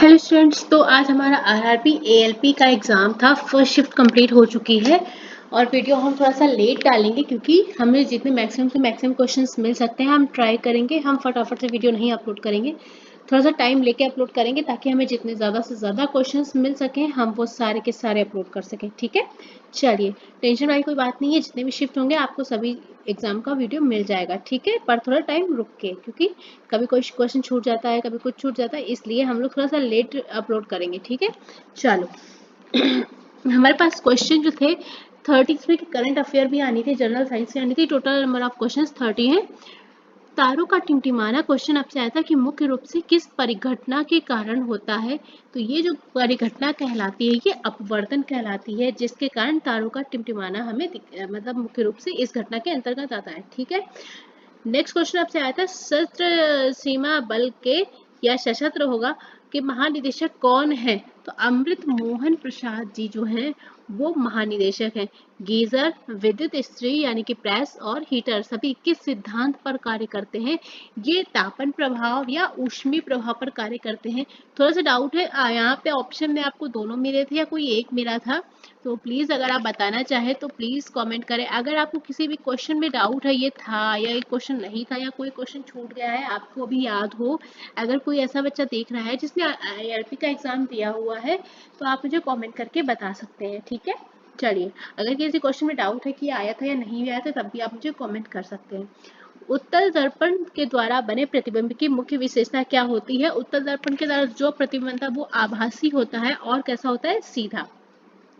Hello students, तो आज हमारा आरआरबी एएलपी का एग्ज़ाम था। फर्स्ट शिफ्ट कंप्लीट हो चुकी है और वीडियो हम थोड़ा सा लेट डालेंगे क्योंकि हमें जितने मैक्सिमम से मैक्सिमम क्वेश्चंस मिल सकते हैं हम ट्राई करेंगे। हम फटाफट से वीडियो नहीं अपलोड करेंगे, थोड़ा सा टाइम लेके अपलोड करेंगे ताकि हमें जितने ज़्यादा से ज़्यादा क्वेश्चंस मिल सकें हम वो सारे के सारे अपलोड कर सकें। ठीक है, चलिए टेंशन वाली कोई बात नहीं है। जितने भी शिफ्ट होंगे आपको सभी एग्जाम का वीडियो मिल जाएगा। ठीक है, पर थोड़ा टाइम रुक के, क्योंकि कभी कोई क्वेश्चन छूट जाता है, कभी कुछ छूट जाता है, इसलिए हम लोग थोड़ा सा लेट अपलोड करेंगे। ठीक है, चलो हमारे पास क्वेश्चन जो थे 30 इसमें करंट अफेयर भी आनी थी, जनरल साइंस भी आनी थी। टोटल नंबर ऑफ क्वेश्चन 30 है। तारों का टिमटिमाना क्वेश्चन आपसे आया था कि मुख्य रूप से किस परिघटना के कारण होता है। तो ये जो परिघटना कहलाती है ये अपवर्तन कहलाती है, जिसके कारण तारों का टिमटिमाना हमें मतलब मुख्य रूप से इस घटना के अंतर्गत आता है। ठीक है, नेक्स्ट क्वेश्चन आपसे आया था सशस्त्र सीमा बल के या सशस्त्र होगा कि महानिदेशक कौन है। तो अमृत मोहन प्रसाद जी जो हैं वो महानिदेशक हैं। गीजर, विद्युत इस्त्री यानी कि प्रेस और हीटर सभी किस सिद्धांत पर कार्य करते हैं। ये तापन प्रभाव या ऊष्मीय प्रभाव पर कार्य करते हैं। थोड़ा सा डाउट है, यहाँ पे ऑप्शन में आपको दोनों मिले थे या कोई एक मिला था, तो प्लीज अगर आप बताना चाहें तो प्लीज कमेंट करें। अगर आपको किसी भी क्वेश्चन में डाउट है ये था या ये क्वेश्चन नहीं था या कोई क्वेश्चन छूट गया है आपको अभी याद हो, अगर कोई ऐसा बच्चा देख रहा है जिसने आईआरपी का एग्जाम दिया हुआ है तो आप मुझे कमेंट करके बता सकते हैं। ठीक है, चलिए अगर किसी क्वेश्चन में डाउट है कि आया था या नहीं आया था तब भी आप मुझे कमेंट कर सकते हैं। उत्तल दर्पण के द्वारा बने प्रतिबिंब की मुख्य विशेषता क्या होती है। उत्तल दर्पण के द्वारा जो प्रतिबिंब है वो आभासी होता है और कैसा होता है, सीधा।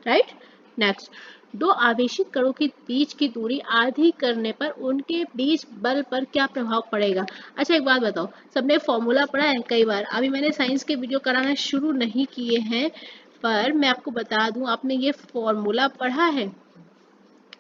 राइट, नेक्स्ट, दो आवेशित कणों के बीच की दूरी आधी करने पर उनके बीच बल पर क्या प्रभाव पड़ेगा। अच्छा एक बात बताओ, सबने फॉर्मूला पढ़ा है कई बार। अभी मैंने साइंस के वीडियो कराना शुरू नहीं किए हैं, पर मैं आपको बता दूं आपने ये फॉर्मूला पढ़ा है।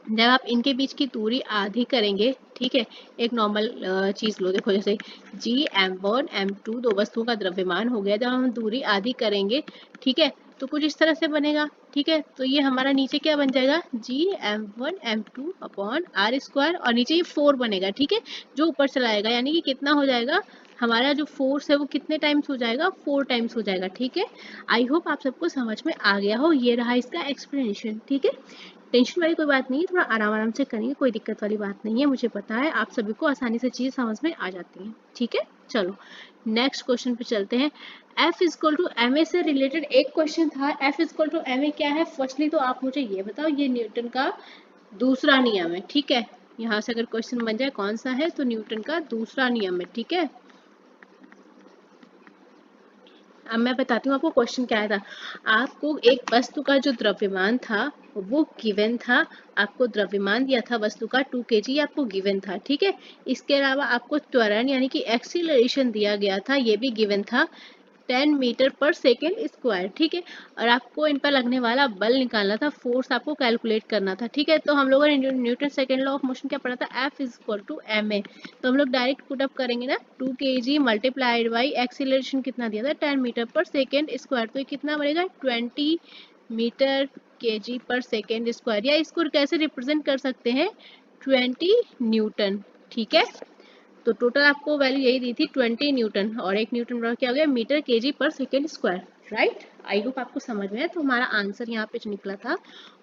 जब आप इनके बीच की दूरी आधी करेंगे, ठीक है, एक नॉर्मल चीज लो, देखो जैसे Gm1 m2 दो वस्तुओं का द्रव्यमान हो गया। जब हम दूरी आधी करेंगे, ठीक है, तो कुछ इस तरह से बनेगा। ठीक है, तो ये हमारा नीचे क्या बन जाएगा, Gm1 m2 upon r square, और नीचे ये 4 बनेगा। ठीक है, जो ऊपर चला आएगा यानी कि कितना हो जाएगा, हमारा जो फोर्स है वो कितने टाइम्स हो जाएगा, 4 टाइम्स हो जाएगा। ठीक है, आई होप आप सबको समझ में आ गया हो। ये रहा इसका एक्सप्लेनेशन। ठीक है, टेंशन वाली कोई बात नहीं है, थोड़ा आराम आराम से करेंगे, कोई दिक्कत वाली बात नहीं है। मुझे पता है आप सभी को आसानी से चीज़ समझ में आ जाती हैं। ठीक है, चलो नेक्स्ट क्वेश्चन पे चलते हैं। F equal to M A से रिलेटेड एक क्वेश्चन था। F equal to M A क्या है, फर्स्टली तो आप मुझे ये बताओ, ये न्यूटन का दूसरा नियम है। ठीक है, यहाँ से अगर क्वेश्चन बन जाए कौन सा है, तो न्यूटन का दूसरा नियम है। ठीक है, अब मैं बताती हूँ आपको क्वेश्चन क्या आया था। आपको एक वस्तु का जो द्रव्यमान था वो गिवन था, आपको द्रव्यमान दिया था वस्तु का 2 kg आपको गिवन था। ठीक है, इसके अलावा आपको त्वरण यानी कि एक्सीलरेशन दिया गया था, ये भी गिवन था, 10 मीटर पर सेकेंड स्क्वायर। ठीक है, और आपको इन पर लगने वाला बल निकालना था, फोर्स आपको कैलकुलेट करना था। ठीक है, तो हम लोगों ने Newton second law of motion क्या पढ़ा था, F is equal to M A. तो हम लोग डायरेक्ट पुट अप करेंगे ना, 2 kg मल्टीप्लाइड बाई एक्सीलरेशन कितना दिया था, 10 मीटर पर सेकेंड स्क्वायर, तो ये कितना बनेगा, 20 मीटर kg पर सेकेंड स्क्वायर, या इसको कैसे रिप्रेजेंट कर सकते हैं, 20 न्यूटन। ठीक है, तो टोटल आपको वैल्यू यही दी थी 20 न्यूटन, और एक न्यूटन बराबर क्या हो गया, मीटर केजी पर second square. Right, I hope आपको समझ में है। तो हमारा आंसर यहाँ पे जो निकला था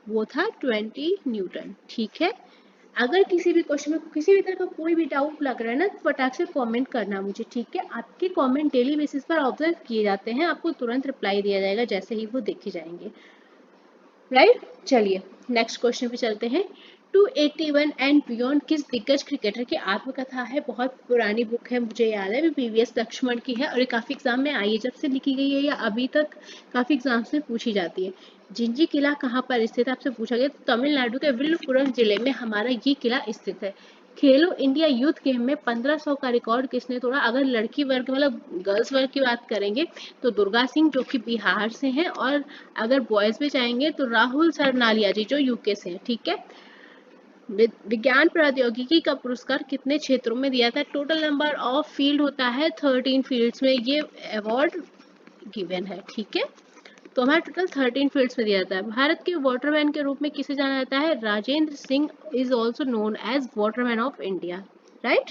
वो था 20 न्यूटन। ठीक है, अगर किसी भी क्वेश्चन में किसी भी तरह का कोई भी डाउट लग रहा है ना, तो फटाक से कमेंट करना मुझे। ठीक है, आपके कमेंट डेली बेसिस पर ऑब्जर्व किए जाते हैं, आपको तुरंत रिप्लाई दिया जाएगा जैसे ही वो देखे जाएंगे। राइट, चलिए नेक्स्ट क्वेश्चन पे चलते हैं। 281 एंड बियॉन्ड किस दिग्गज क्रिकेटर की आत्मकथा है। बहुत पुरानी बुक है, मुझे याद है, पीवीएस लक्ष्मण की है, और ये काफी एग्जाम में आई है, जब से लिखी गई है या अभी तक काफी एग्जाम्स में पूछी जाती है। जिंजी किला कहाँ पर स्थित है, आपसे पूछा गया, तो तमिलनाडु के विल्लुपुरम जिले में हमारा ये किला स्थित है। खेलो इंडिया यूथ गेम में 1500 का रिकॉर्ड किसने तोड़ा। अगर लड़की वर्ग मतलब गर्ल्स वर्ग की बात करेंगे तो दुर्गा सिंह जो कि बिहार से हैं, और अगर बॉयज में जाएंगे तो राहुल सरनालिया जी जो यूके से हैं। ठीक है, विज्ञान प्रौद्योगिकी का पुरस्कार कितने क्षेत्रों में दिया था। टोटल नंबर ऑफ फील्ड होता है 13 फील्ड्स में ये अवार्ड गिवन है। ठीक है, तो हमारा टोटल 13 फील्ड्स में दिया जाता है। भारत के वाटरमैन के रूप में किसे जाना जाता है, Rajendra Singh is also known as waterman of India. Right.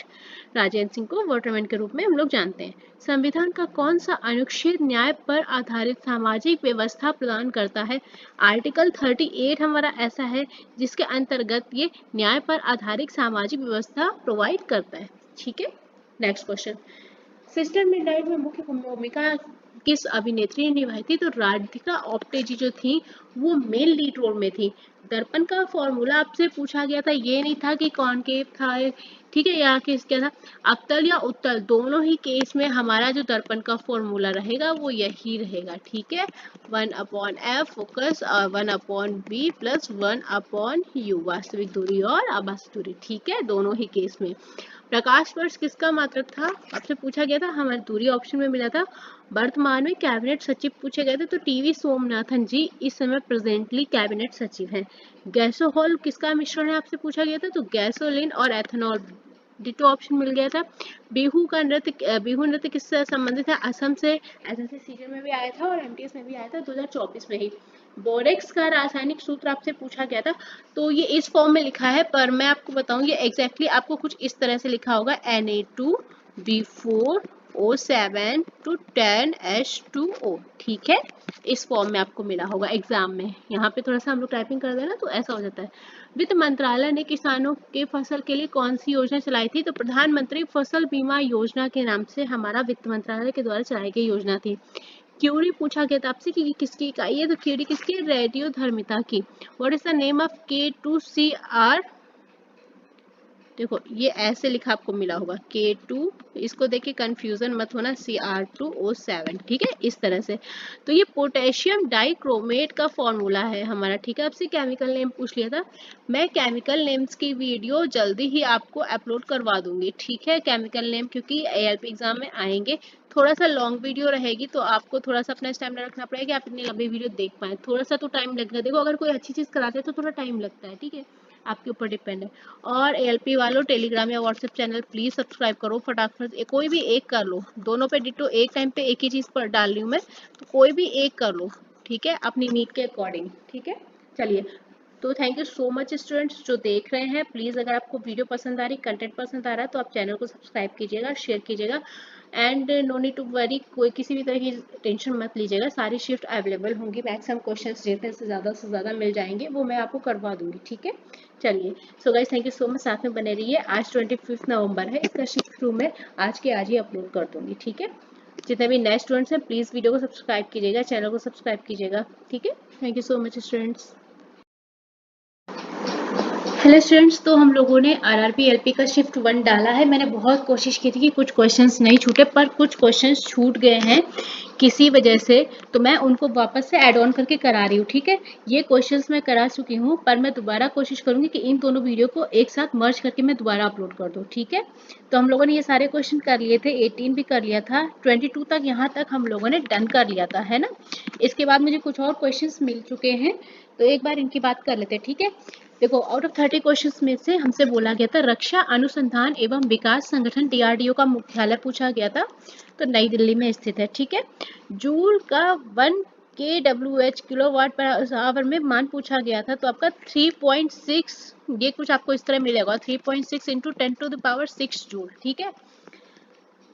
Rajendra Singh को वाटरमैन के रूप में हम लोग जानते हैं। संविधान का कौन सा अनुच्छेद न्याय पर आधारित सामाजिक व्यवस्था प्रदान करता है? आर्टिकल 38 हमारा ऐसा है जिसके अंतर्गत ये न्याय पर आधारित सामाजिक व्यवस्था प्रोवाइड करता है। ठीक है, नेक्स्ट क्वेश्चन। सिस्टर मिडनाइट में मुख्य भूमिका किस अभिनेत्री ने निभाई थी? तो राधिका आप्टे जी जो थी वो मेल लीड रोल में थी। दर्पण का फॉर्मूला आपसे पूछा गया था, ये नहीं था कि कॉनकेव था, ठीक है, या किस क्या था, अवतल या उत्तल, दोनों ही केस में हमारा जो दर्पण का फॉर्मूला रहेगा वो यही रहेगा। ठीक है, 1/f फोकस और 1/b प्लस 1/u वास्तविक दूरी और आभासी दूरी। ठीक है, दोनों ही केस में। प्रकाश वर्ष किसका मात्रक था? आपसे पूछा गया था, हमारे दूरी ऑप्शन में मिला था। वर्तमान में कैबिनेट सचिव पूछे गए थे तो टीवी सोमनाथन जी इस समय प्रेजेंटली कैबिनेट सचिव हैं। गैसोहॉल किसका मिश्रण है आपसे पूछा गया था, तो गैसोलीन और एथेनॉल, डिटो ऑप्शन मिल गया था। बिहू नृत्य किससे संबंधित है? असम से एसएससी सीजन में भी आया था और एमटीएस में भी आया था 2024 में ही। बोरेक्स का रासायनिक सूत्र आपसे पूछा गया था, तो ये इस फॉर्म में लिखा है, पर मैं आपको बताऊं ये एग्जैक्टली आपको कुछ इस तरह से लिखा होगा, Na2B4O7 to 10H2O। ठीक है, इस फॉर्म में आपको मिला होगा एग्जाम में। यहाँ पे थोड़ा सा हम लोग टाइपिंग कर देना तो ऐसा हो जाता है। वित्त मंत्रालय ने किसानों के फसल के लिए कौन सी योजना चलाई थी? तो प्रधानमंत्री फसल बीमा योजना के नाम से हमारा वित्त मंत्रालय के द्वारा चलाई गई योजना थी। क्यूरी पूछा गया था आपसे कि ये किसकी इकाई है, तो क्यूरी किसकी? रेडियोधर्मिता की। What is the name of K2CR? देखो ये ऐसे लिखा आपको मिला होगा K2, इसको देखिए कंफ्यूजन मत होना, Cr2O7। ठीक है, इस तरह से। तो ये पोटेशियम डाइक्रोमेट का फॉर्मूला है हमारा। ठीक है, आपसे केमिकल नेम पूछ लिया था, मैं केमिकल नेम्स की वीडियो जल्दी ही आपको अपलोड करवा दूंगी। ठीक है, केमिकल नेम क्योंकि ALP एग्जाम में आएंगे, थोड़ा सा लॉन्ग वीडियो रहेगी तो आपको थोड़ा सा अपना स्टैमिना रखना पड़ेगा, आप इतनी लंबी वीडियो देख पाए, थोड़ा सा तो टाइम लगेगा। देखो अगर कोई अच्छी चीज कराते हैं तो थोड़ा टाइम लगता है, ठीक है, आपके ऊपर डिपेंड है। और ALP वालों टेलीग्राम या व्हाट्सएप चैनल प्लीज सब्सक्राइब करो फटाफट, कोई भी एक कर लो, दोनों पे डिटो एक टाइम पे एक ही चीज पर डाल रही हूँ मैं, तो कोई भी एक कर लो। ठीक है, अपनी नीड के अकॉर्डिंग। ठीक है, चलिए, तो thank you so much students जो देख रहे हैं। प्लीज़ अगर आपको वीडियो पसंद आ रही, कंटेंट पसंद आ रहा है तो आप चैनल को सब्सक्राइब कीजिएगा, शेयर कीजिएगा, and no need to worry, कोई किसी भी तरह की टेंशन मत लीजिएगा, सारी शिफ्ट अवेलेबल होंगी, मैक्सिमम क्वेश्चंस जितने से ज़्यादा मिल जाएंगे वो मैं आपको करवा दूंगी। ठीक है, चलिए, so guys thank you so much, साथ में बने रहिए। आज 25 नवंबर है, इसका शिफ्ट थ्रू मैं आज के आज ही अपलोड कर दूंगी। ठीक है, जितने भी नए स्टूडेंट्स हैं प्लीज़ वीडियो को सब्सक्राइब कीजिएगा, चैनल को सब्सक्राइब कीजिएगा। ठीक है, thank you so much students. Hello students, तो हम लोगों ने RRB LP का शिफ्ट 1 डाला है। मैंने बहुत कोशिश की थी कि कुछ क्वेश्चंस नहीं छूटे, पर कुछ क्वेश्चंस छूट गए हैं किसी वजह से, तो मैं उनको वापस से ऐड ऑन करके करा रही हूँ। ठीक है, ये क्वेश्चंस मैं करा चुकी हूँ, पर मैं दोबारा कोशिश करूंगी कि इन दोनों वीडियो को एक साथ मर्ज करके मैं दोबारा अपलोड कर दूँ। ठीक है, तो हम लोगों ने ये सारे क्वेश्चन कर लिए थे, 18 भी कर लिया था, 22 तक यहाँ तक हम लोगों ने डन कर लिया था, है ना। इसके बाद मुझे कुछ और क्वेश्चंस मिल चुके हैं, तो एक बार इनकी बात कर लेते हैं। ठीक है, देखो आउट ऑफ 30 क्वेश्चंस में से हमसे बोला गया था रक्षा अनुसंधान एवं विकास संगठन DRDO का मुख्यालय पूछा गया था, तो नई दिल्ली में स्थित है। ठीक है, जूल का 1 kWh किलोवाट पर आवर में मान पूछा गया था, तो आपका 3.6, ये कुछ आपको इस तरह मिलेगा, 3.6 इंटू 10⁶ जूल। ठीक है,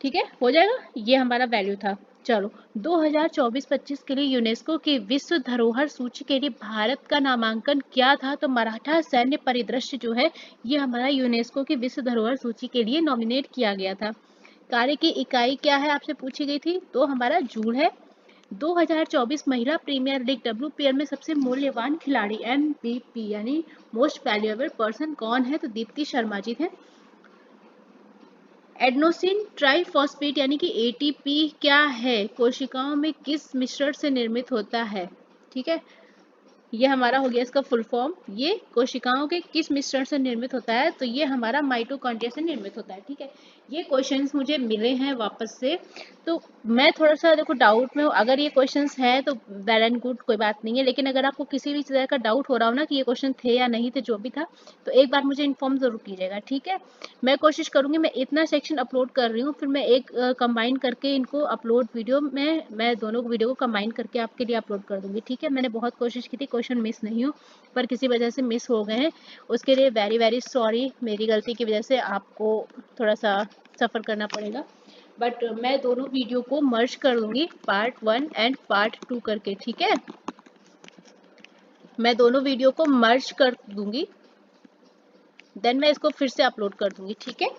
ठीक है, हो जाएगा, ये हमारा वैल्यू था। चलो, 2024-25 के लिए यूनेस्को की विश्व धरोहर सूची के लिए भारत का नामांकन क्या था? तो मराठा सैन्य परिदृश्य जो है ये हमारा यूनेस्को की विश्व धरोहर सूची के लिए नॉमिनेट किया गया था। कार्य की इकाई क्या है आपसे पूछी गई थी, तो हमारा जूल है। 2024 महिला प्रीमियर लीग WPL में सबसे मूल्यवान खिलाड़ी MVP यानी मोस्ट वैल्यूएबल पर्सन कौन है? तो दीप्ति शर्मा जी थे। एडेनोसिन ट्राइफॉस्फेट यानी कि ATP क्या है? कोशिकाओं में किस मिश्रण से निर्मित होता है? ठीक है, ये हमारा हो गया इसका फुल फॉर्म। ये कोशिकाओं के किस मिश्रण से निर्मित होता है? तो ये हमारा माइटोकॉन्ड्रिया से निर्मित होता है। ठीक है, ये क्वेश्चंस मुझे मिले हैं वापस से, तो मैं थोड़ा सा देखो डाउट में हूँ। अगर ये क्वेश्चंस है तो वेल एंड गुड, कोई बात नहीं है, लेकिन अगर आपको किसी भी तरह का डाउट हो रहा हो ना कि ये क्वेश्चन थे या नहीं थे, जो भी था, तो एक बार मुझे इन्फॉर्म जरूर कीजिएगा, ठीक है। मैं कोशिश करूंगी, मैं इतना सेक्शन अपलोड कर रही हूँ, फिर मैं एक कंबाइन करके इनको अपलोड वीडियो में, मैं दोनों वीडियो को कंबाइन करके आपके लिए अपलोड कर दूंगी, ठीक है। मैंने बहुत कोशिश की थी क्वेश्चन मिस नहीं हो, पर किसी वजह से मिस हो गए हैं, उसके लिए वेरी वेरी सॉरी। मेरी गलती की वजह से आपको थोड़ा सा सफ़र करना पड़ेगा, बट मैं दोनों वीडियो को मर्ज कर दूंगी पार्ट 1 एंड पार्ट 2 करके, ठीक है। मैं दोनों वीडियो को मर्ज कर दूंगी, देन मैं इसको फिर से अपलोड कर दूंगी, ठीक है।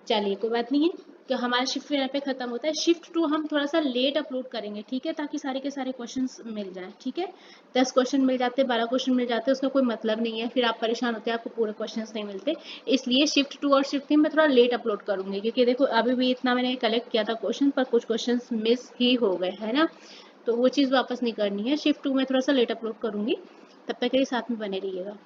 चलिए कोई बात नहीं है कि हमारा शिफ्ट यहाँ पे खत्म होता है। शिफ्ट 2 हम थोड़ा सा लेट अपलोड करेंगे, ठीक है, ताकि सारे के सारे क्वेश्चंस मिल जाएं, ठीक है। 10 क्वेश्चन मिल जाते, 12 क्वेश्चन मिल जाते, उसका कोई मतलब नहीं है, फिर आप परेशान होते हैं, आपको पूरे क्वेश्चंस नहीं मिलते। इसलिए शिफ्ट 2 और शिफ्ट 3 मैं थोड़ा लेट अपलोड करूंगी, क्योंकि देखो अभी भी इतना मैंने कलेक्ट किया था क्वेश्चन, पर कुछ क्वेश्चन मिस ही हो गए, है ना। तो वो चीज़ वापस नहीं करनी है। शिफ्ट 2 में थोड़ा सा लेट अपलोड करूंगी, तब तक के लिए साथ में बने रहिएगा।